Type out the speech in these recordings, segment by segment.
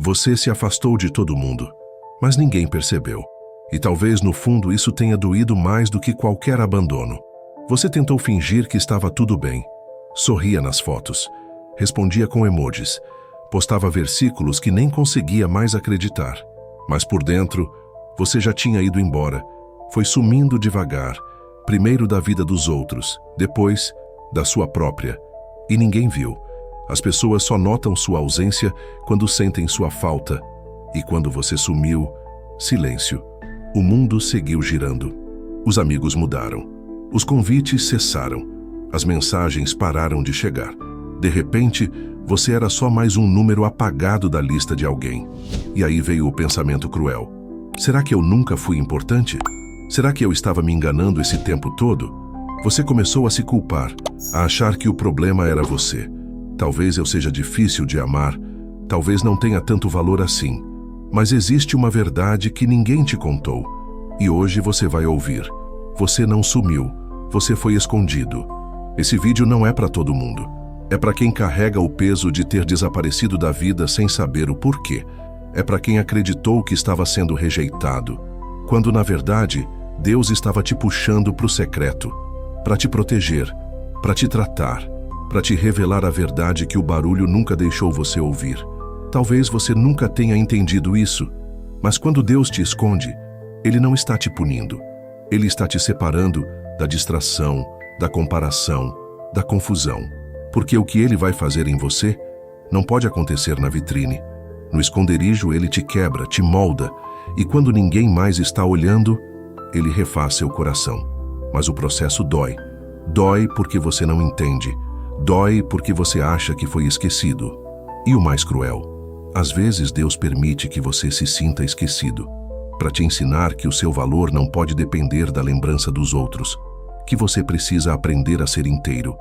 Você se afastou de todo mundo, mas ninguém percebeu. E talvez no fundo isso tenha doído mais do que qualquer abandono. Você tentou fingir que estava tudo bem. Sorria nas fotos, respondia com emojis, postava versículos que nem conseguia mais acreditar. Mas por dentro, você já tinha ido embora. Foi sumindo devagar, primeiro da vida dos outros, depois da sua própria. E ninguém viu. As pessoas só notam sua ausência quando sentem sua falta. E quando você sumiu, silêncio. O mundo seguiu girando. Os amigos mudaram. Os convites cessaram. As mensagens pararam de chegar. De repente, você era só mais um número apagado da lista de alguém. E aí veio o pensamento cruel. Será que eu nunca fui importante? Será que eu estava me enganando esse tempo todo? Você começou a se culpar, a achar que o problema era você. Talvez eu seja difícil de amar, talvez não tenha tanto valor assim. Mas existe uma verdade que ninguém te contou. E hoje você vai ouvir. Você não sumiu, você foi escondido. Esse vídeo não é para todo mundo. É para quem carrega o peso de ter desaparecido da vida sem saber o porquê. É para quem acreditou que estava sendo rejeitado, quando na verdade Deus estava te puxando para o secreto, para te proteger, para te tratar, para te revelar a verdade que o barulho nunca deixou você ouvir. Talvez você nunca tenha entendido isso, mas quando Deus te esconde, Ele não está te punindo. Ele está te separando da distração, da comparação, da confusão. Porque o que Ele vai fazer em você não pode acontecer na vitrine. No esconderijo, Ele te quebra, te molda, e quando ninguém mais está olhando, Ele refaz seu coração. Mas o processo dói. Dói porque você não entende. Dói porque você acha que foi esquecido. E o mais cruel, às vezes Deus permite que você se sinta esquecido, para te ensinar que o seu valor não pode depender da lembrança dos outros, que você precisa aprender a ser inteiro,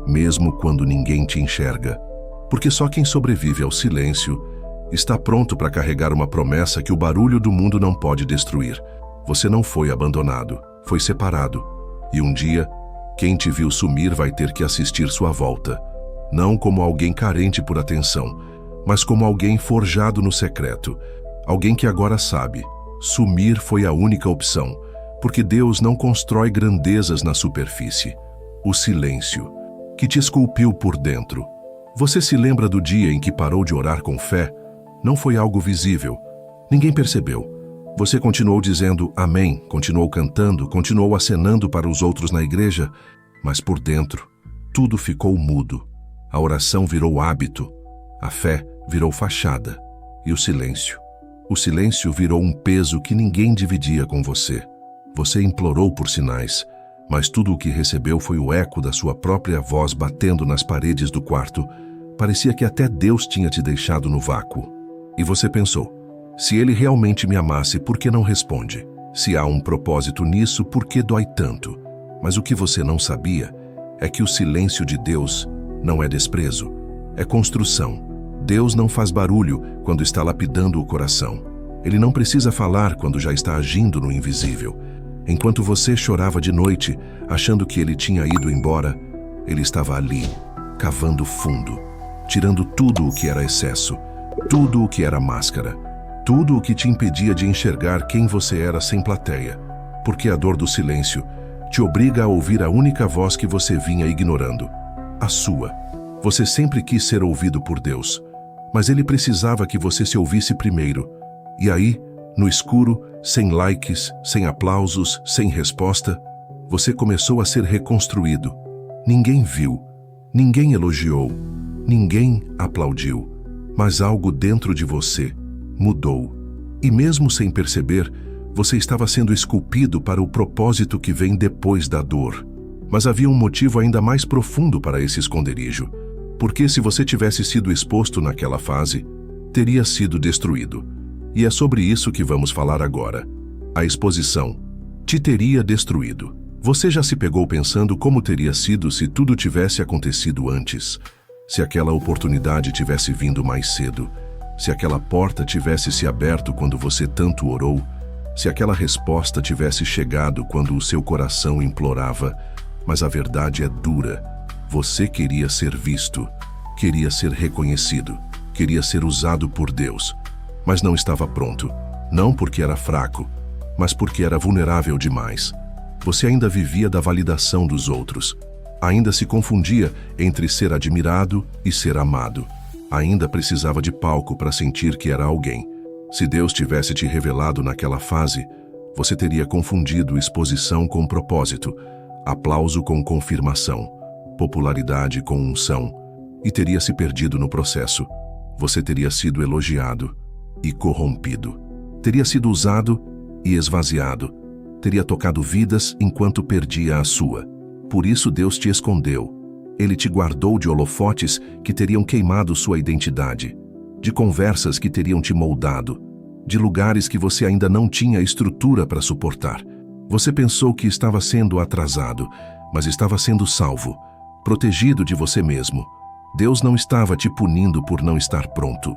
mesmo quando ninguém te enxerga. Porque só quem sobrevive ao silêncio está pronto para carregar uma promessa que o barulho do mundo não pode destruir. Você não foi abandonado, foi separado. E um dia, quem te viu sumir vai ter que assistir sua volta. Não como alguém carente por atenção, mas como alguém forjado no secreto. Alguém que agora sabe, sumir foi a única opção, porque Deus não constrói grandezas na superfície. O silêncio, que te esculpiu por dentro. Você se lembra do dia em que parou de orar com fé? Não foi algo visível. Ninguém percebeu. Você continuou dizendo amém, continuou cantando, continuou acenando para os outros na igreja, mas por dentro, tudo ficou mudo. A oração virou hábito, a fé virou fachada, e o silêncio virou um peso que ninguém dividia com você. Você implorou por sinais, mas tudo o que recebeu foi o eco da sua própria voz batendo nas paredes do quarto. Parecia que até Deus tinha te deixado no vácuo. E você pensou, se Ele realmente me amasse, por que não responde? Se há um propósito nisso, por que dói tanto? Mas o que você não sabia é que o silêncio de Deus não é desprezo, é construção. Deus não faz barulho quando está lapidando o coração. Ele não precisa falar quando já está agindo no invisível. Enquanto você chorava de noite, achando que Ele tinha ido embora, Ele estava ali, cavando fundo, tirando tudo o que era excesso, tudo o que era máscara, tudo o que te impedia de enxergar quem você era sem plateia. Porque a dor do silêncio te obriga a ouvir a única voz que você vinha ignorando, a sua. Você sempre quis ser ouvido por Deus, mas Ele precisava que você se ouvisse primeiro. E aí, no escuro, sem likes, sem aplausos, sem resposta, você começou a ser reconstruído. Ninguém viu, ninguém elogiou, ninguém aplaudiu, mas algo dentro de você mudou. E mesmo sem perceber, você estava sendo esculpido para o propósito que vem depois da dor. Mas havia um motivo ainda mais profundo para esse esconderijo. Porque se você tivesse sido exposto naquela fase, teria sido destruído. E é sobre isso que vamos falar agora. A exposição te teria destruído. Você já se pegou pensando como teria sido se tudo tivesse acontecido antes? Se aquela oportunidade tivesse vindo mais cedo? Se aquela porta tivesse se aberto quando você tanto orou? Se aquela resposta tivesse chegado quando o seu coração implorava? Mas a verdade é dura. Você queria ser visto, queria ser reconhecido, queria ser usado por Deus. mas não estava pronto. Não porque era fraco, mas porque era vulnerável demais. Você ainda vivia da validação dos outros. Ainda se confundia entre ser admirado e ser amado. Ainda precisava de palco para sentir que era alguém. Se Deus tivesse te revelado naquela fase, você teria confundido exposição com propósito, aplauso com confirmação, popularidade com unção, e teria se perdido no processo. Você teria sido elogiado e corrompido. Teria sido usado e esvaziado. Teria tocado vidas enquanto perdia a sua. Por isso Deus te escondeu. Ele te guardou de holofotes que teriam queimado sua identidade, de conversas que teriam te moldado, de lugares que você ainda não tinha estrutura para suportar. Você pensou que estava sendo atrasado, mas estava sendo salvo, protegido de você mesmo. Deus não estava te punindo por não estar pronto.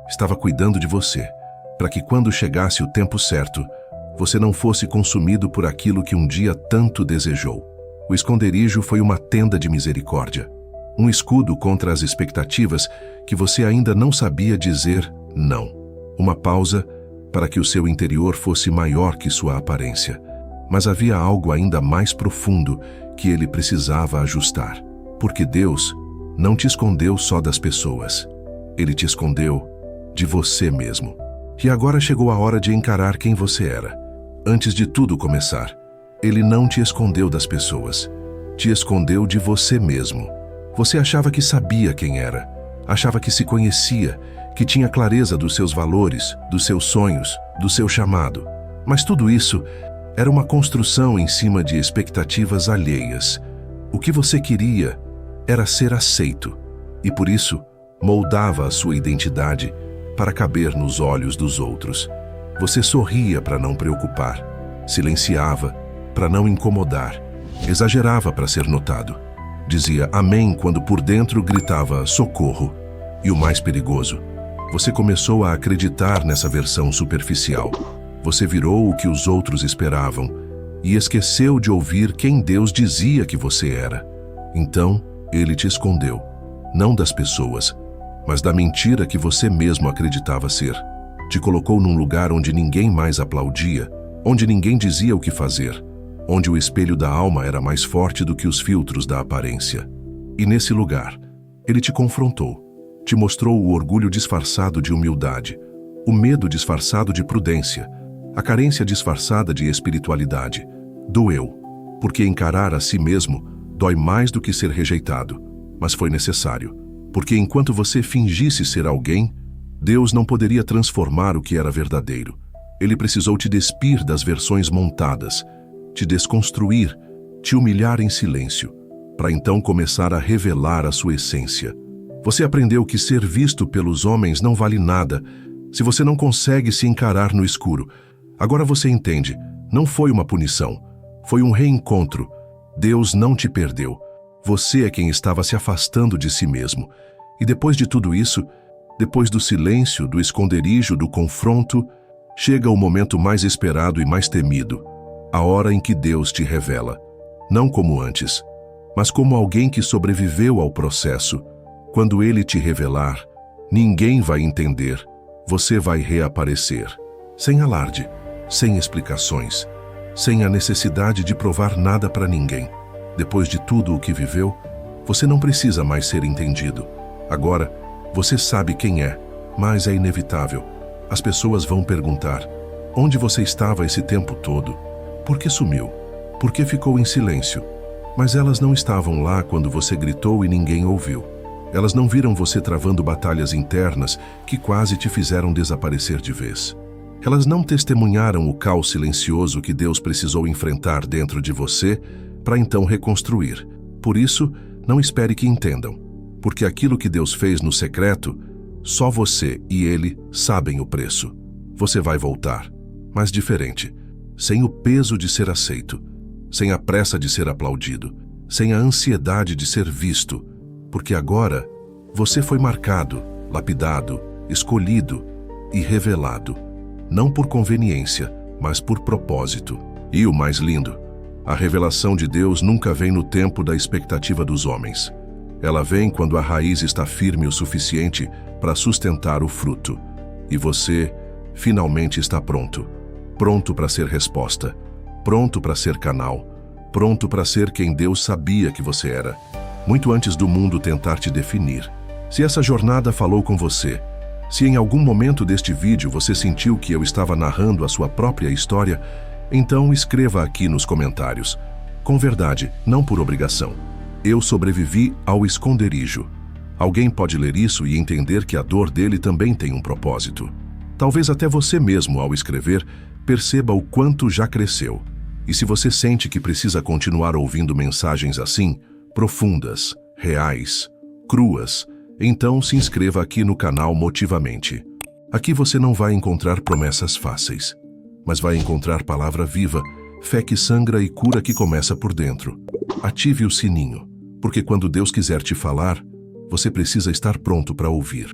Estava cuidando de você, para que quando chegasse o tempo certo, você não fosse consumido por aquilo que um dia tanto desejou. O esconderijo foi uma tenda de misericórdia, um escudo contra as expectativas que você ainda não sabia dizer não. Uma pausa para que o seu interior fosse maior que sua aparência. Mas havia algo ainda mais profundo que ele precisava ajustar. Porque Deus não te escondeu só das pessoas. Ele te escondeu de você mesmo. E agora chegou a hora de encarar quem você era. Antes de tudo começar, Ele não te escondeu das pessoas. Te escondeu de você mesmo. Você achava que sabia quem era. Achava que se conhecia, que tinha clareza dos seus valores, dos seus sonhos, do seu chamado. Mas tudo isso era uma construção em cima de expectativas alheias. O que você queria era ser aceito, e por isso moldava a sua identidade para caber nos olhos dos outros. Você sorria para não preocupar, silenciava para não incomodar, exagerava para ser notado. Dizia amém quando por dentro gritava socorro. E o mais perigoso, você começou a acreditar nessa versão superficial. Você virou o que os outros esperavam e esqueceu de ouvir quem Deus dizia que você era. Então, Ele te escondeu, não das pessoas, mas da mentira que você mesmo acreditava ser. Te colocou num lugar onde ninguém mais aplaudia, onde ninguém dizia o que fazer, onde o espelho da alma era mais forte do que os filtros da aparência. E nesse lugar, Ele te confrontou, te mostrou o orgulho disfarçado de humildade, o medo disfarçado de prudência, a carência disfarçada de espiritualidade. Doeu, porque encarar a si mesmo dói mais do que ser rejeitado, mas foi necessário, porque enquanto você fingisse ser alguém, Deus não poderia transformar o que era verdadeiro. Ele precisou te despir das versões montadas, te desconstruir, te humilhar em silêncio, para então começar a revelar a sua essência. Você aprendeu que ser visto pelos homens não vale nada se você não consegue se encarar no escuro. Agora você entende, não foi uma punição, foi um reencontro. Deus não te perdeu. Você é quem estava se afastando de si mesmo. E depois de tudo isso, depois do silêncio, do esconderijo, do confronto, chega o momento mais esperado e mais temido, a hora em que Deus te revela, não como antes, mas como alguém que sobreviveu ao processo. Quando Ele te revelar, ninguém vai entender, você vai reaparecer, sem alarde, sem explicações, sem a necessidade de provar nada para ninguém. Depois de tudo o que viveu, você não precisa mais ser entendido. Agora, você sabe quem é, mas é inevitável. As pessoas vão perguntar, onde você estava esse tempo todo? Por que sumiu? Por que ficou em silêncio? Mas elas não estavam lá quando você gritou e ninguém ouviu. Elas não viram você travando batalhas internas que quase te fizeram desaparecer de vez. Elas não testemunharam o caos silencioso que Deus precisou enfrentar dentro de você para então reconstruir. Por isso, não espere que entendam, porque aquilo que Deus fez no secreto, só você e Ele sabem o preço. Você vai voltar, mas diferente, sem o peso de ser aceito, sem a pressa de ser aplaudido, sem a ansiedade de ser visto, porque agora você foi marcado, lapidado, escolhido e revelado, não por conveniência, mas por propósito. E o mais lindo, a revelação de Deus nunca vem no tempo da expectativa dos homens. Ela vem quando a raiz está firme o suficiente para sustentar o fruto. E você, finalmente está pronto. Pronto para ser resposta. Pronto para ser canal. Pronto para ser quem Deus sabia que você era. Muito antes do mundo tentar te definir. Se essa jornada falou com você, se em algum momento deste vídeo você sentiu que eu estava narrando a sua própria história, então escreva aqui nos comentários. Com verdade, não por obrigação. Eu sobrevivi ao esconderijo. Alguém pode ler isso e entender que a dor dele também tem um propósito. Talvez até você mesmo, ao escrever, perceba o quanto já cresceu. E se você sente que precisa continuar ouvindo mensagens assim, profundas, reais, cruas, então se inscreva aqui no canal Motivamente. Aqui você não vai encontrar promessas fáceis, mas vai encontrar palavra viva, fé que sangra e cura que começa por dentro. Ative o sininho, porque quando Deus quiser te falar, você precisa estar pronto para ouvir.